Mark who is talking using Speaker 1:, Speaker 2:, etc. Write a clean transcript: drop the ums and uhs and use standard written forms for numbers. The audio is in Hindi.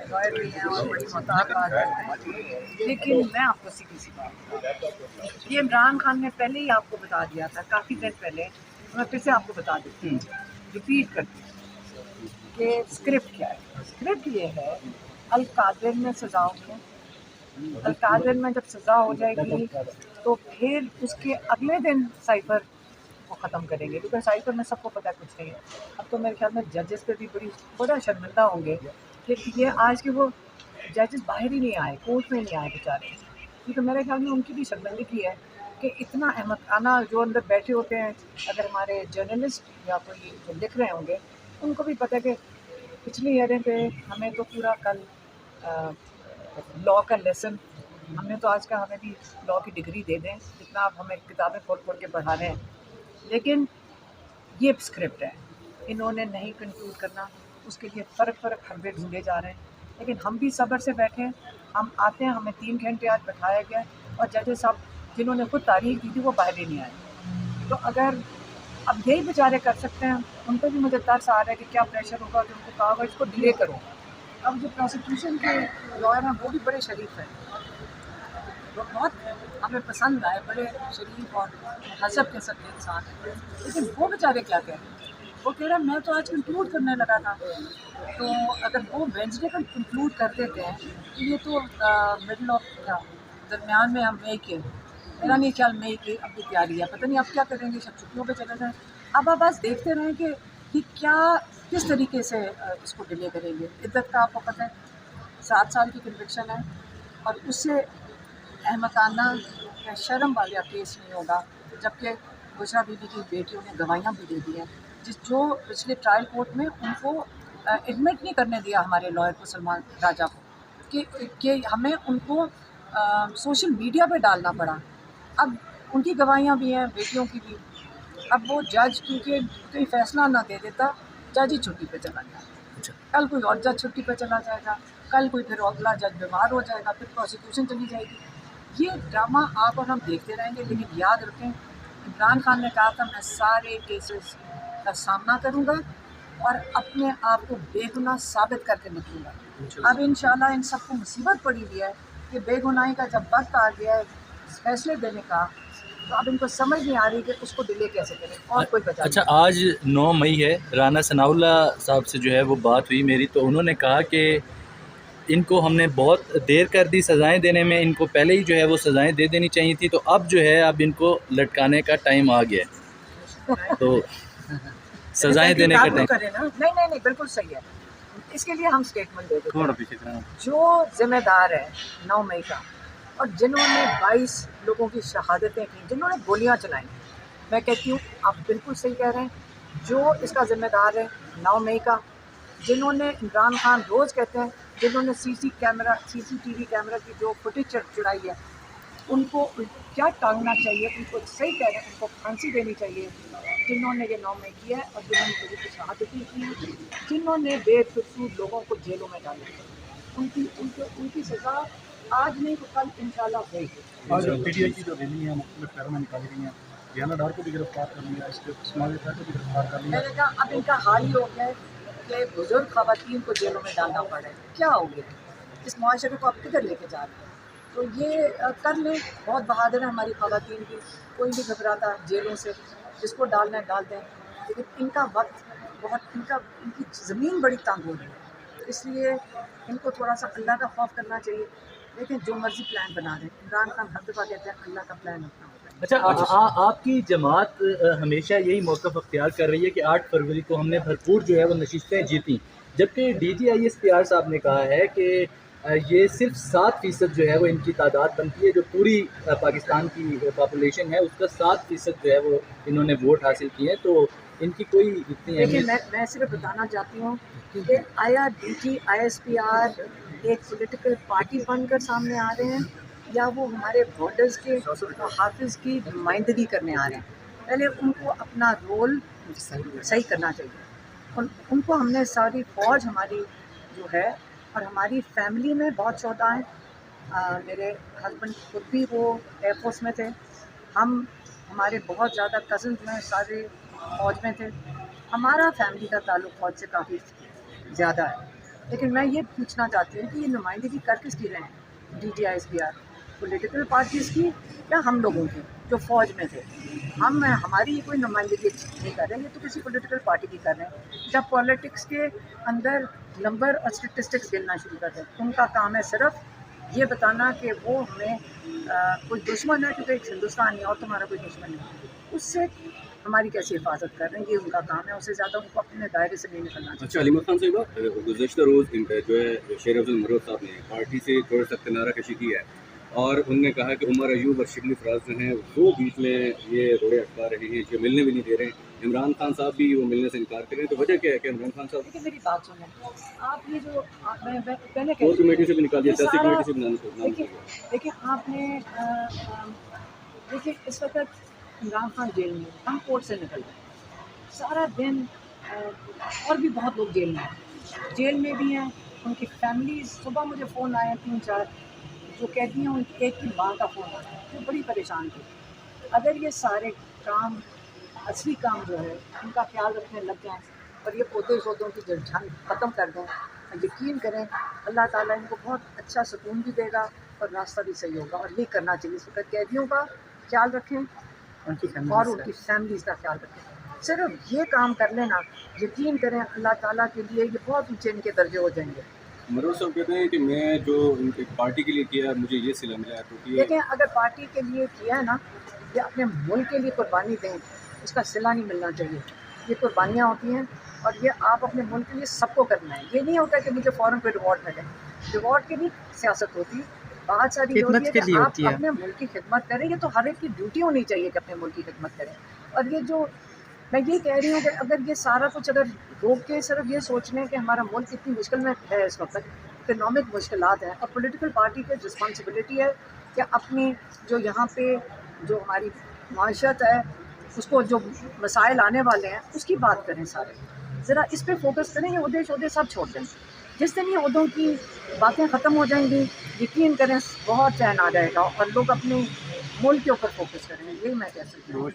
Speaker 1: लॉयर भी हैं और बड़ी मोहताज बात करते हैं, लेकिन मैं आपको सीधी सी बात बताऊं, ये इमरान खान ने पहले ही आपको बता दिया था काफ़ी दिन पहले। मैं फिर से आपको बता देती हूँ, रिपीट करती हूँ कि स्क्रिप्ट क्या है। स्क्रिप्ट ये है, अल कादिर में सज़ाओं में, अल कादिर में जब सज़ा हो जाएगी तो फिर उसके अगले दिन साइफर को ख़त्म करेंगे, क्योंकि साइफर में सबको पता कुछ नहीं है। अब तो मेरे ख्याल में जजेस पे भी बड़ा शर्मिंदा होंगे कि ये आज के वो जजेस बाहर ही नहीं आए, कोर्ट में नहीं आए बेचारे, क्योंकि मेरे ख्याल में उनकी भी शर्मिंदगी है कि इतना अहमकाना जो अंदर बैठे होते हैं। अगर हमारे जर्नलिस्ट या कोई जो लिख रहे होंगे, उनको भी पता है कि पिछली हेयरिंग पे हमें तो पूरा कल लॉ का लेसन, हमने तो आज का हमें भी लॉ की डिग्री दे दें जितना आप हमें किताबें खोल खोल के पढ़ा रहे हैं, लेकिन ये स्क्रिप्ट है, इन्होंने नहीं कंक्लूड करना, उसके लिए फ़र्क हरबे ढूंढे जा रहे हैं। लेकिन हम भी सब्र से बैठे हैं, हम आते हैं, हमें 3 घंटे आज बैठाया गया और जजेस साहब जिन्होंने खुद तारीख दी थी वो बाहर ही नहीं आए। तो अगर अब यही बेचारे कर सकते हैं, उन पर भी मुझे तरस आ रहा है कि क्या प्रेशर होगा कि उनको कहा होगा इसको डिले करो। अब जो प्रोसिक्यूशन के लॉयर हैं वो भी बड़े शरीफ हैं, वो बहुत हमें पसंद आए, बड़े शरीफ और हज़ब के सब इंसान हैं, लेकिन वो बेचारे क्या कह रहे हैं? वो कह रहे हैं मैं तो आज कंक्लूड करने लगा था। तो अगर वो वेंसडे का कंक्लूड कर देते हैं तो ये तो मिडल ऑफ क्या दरमियान में हम मई के, मेरा नहीं ख्याल मई की अब भी तैयारी है, पता नहीं अब क्या करेंगे, सब छुट्टियों पे चले जाएँ। अब आप बस देखते रहें कि क्या किस तरीके से इसको डिले करेंगे। इद्दत का आपको पता है 7 साल की कन्विक्शन है और उससे अहमकाना या शर्म वाला केस नहीं होगा, जबकि बुशरा बीबी की बेटियों ने गवाहियाँ भी दे दी हैं, जो पिछले ट्रायल कोर्ट में उनको एडमिट नहीं करने दिया हमारे लॉयर को, सलमान राजा को, कि हमें उनको सोशल मीडिया पे डालना पड़ा। अब उनकी गवाहियाँ भी हैं, बेटियों की भी। अब वो जज क्योंकि कोई फैसला ना दे देता, जज ही छुट्टी पे चला गया, कल कोई और जज छुट्टी पे चला जाएगा, कल कोई फिर अगला जज बीमार हो जाएगा, फिर प्रोसिक्यूशन चली जाएगी। ये ड्रामा आप और हम देखते रहेंगे, लेकिन याद रखें इमरान खान ने कहा था मैं सारे केसेस का सामना करूंगा और अपने आप को बेगुनाह साबित करके निकलूंगा। अब इंशाल्लाह इन सबको मुसीबत पड़ी हुई है कि बेगुनाही का जब वक्त आ गया है फैसले देने का, तो अब इनको समझ नहीं आ रही कि उसको डिले कैसे करें और कोई बचा
Speaker 2: अच्छा, आज 9 मई है, राना सनाउल्लाह साहब से जो है वो बात हुई मेरी, तो उन्होंने कहा कि इनको हमने बहुत देर कर दी सज़ाएं देने में, इनको पहले ही जो है वो सज़ाएं दे देनी चाहिए थी, तो अब जो है अब इनको लटकाने का टाइम आ गया है, तो सज़ाएं देने का टाइम
Speaker 1: करें ना। नहीं बिल्कुल सही है, इसके लिए हम स्टेटमेंट दे देते हैं। जो जिम्मेदार है 9 मई का और जिन्होंने 22 लोगों की शहादतें की, जिन्होंने गोलियां चलाई, मैं कहती हूँ आप बिल्कुल सही कह रहे हैं। जो इसका जिम्मेदार है 9 मई का, जिन्होंने इमरान खान रोज़ कहते हैं, जिन्होंने सीसीटीवी कैमरा की जो फुटेज चुराई है, उनको क्या टांगना चाहिए, उनको सही कह रहे हैं, उनको फांसी देनी चाहिए जिन्होंने ये 9 मई किया है और जिन्होंने लोगों की शहादतें की, जिन्होंने बेकसूर लोगों को जेलों में डाला, उनकी सज़ा आज नहीं तो कल इंशाल्लाह होगी।
Speaker 3: आज पीटीआई की जो रैली है मुख्तलिफ शहरों में निकाली गई हैं, रियाना डार को भी गिरफ्तार कर लिया, इसके समाज को भी गिरफ्तार कर लिया।
Speaker 1: मैंने कहा अब इनका हाल ही हो गया है कि बुजुर्ग खवातीन को जेलों में डालना पड़े, क्या हो गया इस माशरे को आप किधर लेके जा रहे हैं? तो ये कर लें, बहुत बहादुर है हमारी खवातीन भी, कोई नहीं घबराता जेलों से, जिसको डालना है डाल दें, लेकिन इनका वक्त बहुत, इनकी ज़मीन बड़ी तंग हो रही है, इसलिए इनको थोड़ा सा अल्लाह का खौफ करना चाहिए। लेकिन जो मर्जी प्लान बना दें, इमरान खान हर दफ़ा कहते हैं अल्लाह का प्लान अपना होता है।
Speaker 2: अच्छा, आपकी जमात हमेशा यही मौक़िफ़ अख्तियार कर रही है कि 8 फरवरी को हमने भरपूर जो है वो नशिस्तें जीती, जबकि DGISPR साहब ने कहा है कि ये सिर्फ 7% जो है वो इनकी तादाद बनती है, जो पूरी पाकिस्तान की पॉपुलेशन है उसका 7% जो है वो इन्होंने वोट हासिल किए हैं, तो इनकी कोई इतनी
Speaker 1: लेकिन मैं सिर्फ बताना चाहती हूँ कि आया DGISPR एक पॉलिटिकल पार्टी बनकर सामने आ रहे हैं या वो हमारे बॉर्डर्स के हाफिज़ की नुमाइंदगी करने आ रहे हैं। पहले उनको अपना रोल सही करना चाहिए। उनको हमने सारी फ़ौज हमारी जो है और हमारी फैमिली में बहुत शोहदा हैं, मेरे हस्बैंड खुद भी वो एयरफोर्स में थे, हमारे बहुत ज़्यादा कज़न्स में सारे फ़ौज में थे, हमारा फैमिली का ताल्लुक फौज से काफ़ी ज़्यादा है, लेकिन मैं ये पूछना चाहती हूँ कि ये नुमाइंदगी कर किसकी रहे हैं DGISPR, पॉलिटिकल पार्टीज़ की या हम लोगों की जो फ़ौज में थे। हमारी ये कोई नुमाइंदगी नहीं कर रहे हैं, ये तो किसी पॉलिटिकल पार्टी की कर रहे हैं। जब पॉलिटिक्स के अंदर नंबर और स्टेटिस्टिक्स गिनना शुरू कर दें, उनका काम है सिर्फ ये बताना कि वो हमें कोई दुश्मन है, क्योंकि एक हिंदुस्तान है और तुम्हारा कोई दुश्मन नहीं, उससे हमारी कैसी हिफाजत कर रहे हैं, ये उनका काम है। उससे ज़्यादा उनको अपने दायरे से नहीं निकलना चाहिए।
Speaker 4: अच्छा, अलीमा खान साहिबा, गुज़श्ता रोज़ जो है शेर अफजल मरूफ साहब ने पार्टी से थोड़ा सख्त नाराकशी की है और उनने कहा कि उमर अयूब और शिबली फराज जो हैं वो बीच में ये रोड़े अटका रहे हैं, जो मिलने भी नहीं दे रहे हैं। इमरान खान साहब भी वो मिलने से इनकार कर रहे हैं, तो वजह क्या है कि इमरान खान साहब
Speaker 1: देखिए मेरी बात सुनो, आप ये जो मैं पहले
Speaker 4: कोर कमेटी से भी निकाल दिया,
Speaker 1: ये
Speaker 4: सियासी
Speaker 1: सारा-
Speaker 4: कमेटी से भी नाम
Speaker 1: देखिए आपने देखिए इस वक्त इमरान खान जेल में, हम कोर्ट से निकल गए सारा दिन, और भी बहुत लोग जेल में भी हैं, उनकी फैमिली। सुबह मुझे फ़ोन आए 3-4 जो कहती हैं, उनकी एक की माँ का फ़ोन आया जो बड़ी परेशान थी। अगर ये सारे काम, असली काम जो है उनका ख्याल रखने लग जाएँ और ये पौधों की झंझट ख़त्म कर दें, यकीन करें अल्लाह ताला इनको बहुत अच्छा सुकून भी देगा और रास्ता भी सही होगा। और ये करना चाहिए, इस वक्त कैदियों का ख्याल रखें और उनकी फैमिलीज़ का ख्याल रखें। सिर्फ ये काम कर लेना, यकीन करें अल्लाह ताला के लिए ये बहुत ऊंचे इनके दर्जे हो जाएंगे।
Speaker 4: मरूफ साहब कहते हैं कि मैं जो इनकी पार्टी के लिए किया मुझे ये सिला मिला है, तो कि
Speaker 1: देखें अगर पार्टी के लिए किया है ना, या अपने मुल्क के लिए कुर्बानी दें, उसका सिला नहीं मिलना चाहिए। ये कुर्बानियाँ होती हैं और ये आप अपने मुल्क के लिए सबको करना है। ये नहीं होता कि मुझे फ़ौरन कोई रिवॉर्ड मिले, रिवॉर्ड की भी सियासत होती है। बात सारी ये होती है कि आप अपने मुल्क की खिदमत करें। ये तो हर एक की ड्यूटी होनी चाहिए कि अपने मुल्क की खिदमत करें। और ये जो मैं ये कह रही हूँ कि अगर ये सारा कुछ अगर रोक के सिर्फ ये सोच लें कि हमारा मुल्क कितनी मुश्किल में है, इस वक्त इकनॉमिक मुश्किलात हैं, और पॉलिटिकल पार्टी की रिस्पॉन्सिबिलिटी है कि अपनी जो यहाँ पे जो हमारी माशत है उसको, जो मसाइल आने वाले हैं उसकी बात करें सारे, ज़रा इस पे फोकस करें। ये उहदे सब छोड़ दें। जिस दिन ये उहदों की बातें ख़त्म हो जाएंगी, यकीन करें बहुत चैन आ जाएगा और लोग अपने मुल्क के ऊपर फोकस करें। यही मैं कह सकती हूँ।